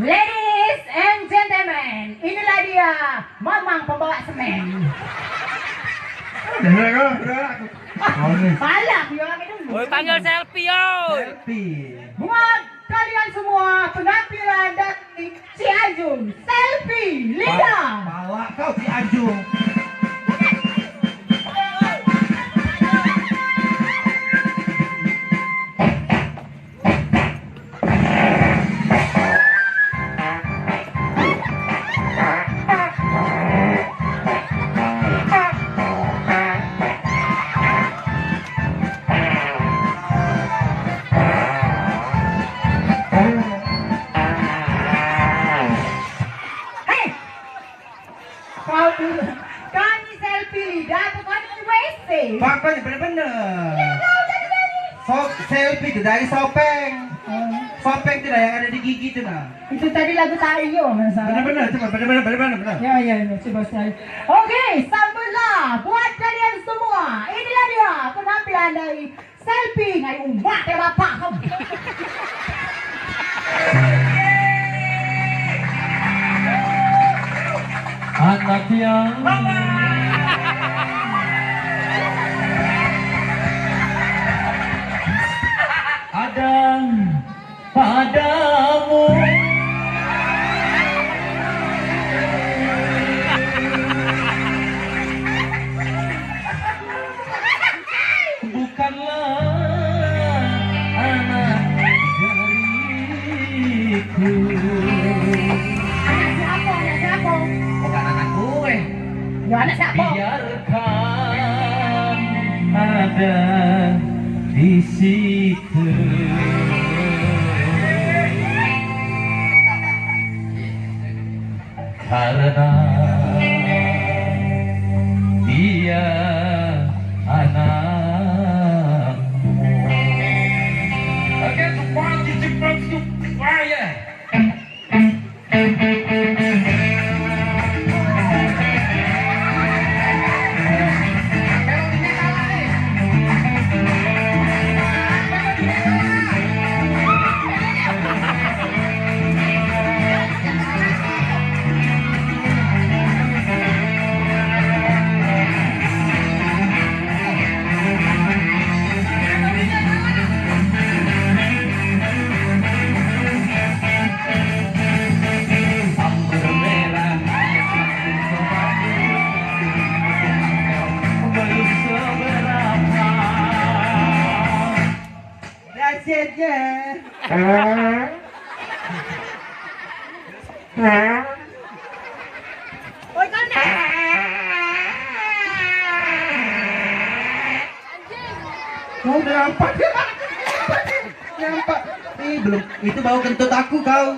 Ladies and gentlemen, inilah dia Mamang pembawa semen. Palak ya dulu. Woi panggil selfie yo. Buat kalian semua penampilan dari Cianjur, selfie, lidah. Palak kau Cianjur. Kami selfie lidah atau kami di WC? Makanya bener-bener. Selfie itu dari Sopeng. Sopeng itu yang ada di gigi itu nah. Itu tadi lagu Tayo masa. Bener-bener, coba bener-bener. Ya, coba sekali. Oke, sambutlah buat kalian semua. Inilah dia penampilan dari selfie ngai umat ya bapak. Anak yang ada padamu bukanlah anak dariku. Siapa? Bukan anak gue. Ya anak siapa? Biarkan ada di situ. Karena dia anakmu. Oke, semuanya cepat supaya. Oi kan. Kau udah nampak? Nampak. Belum. Itu bau kentut aku kau.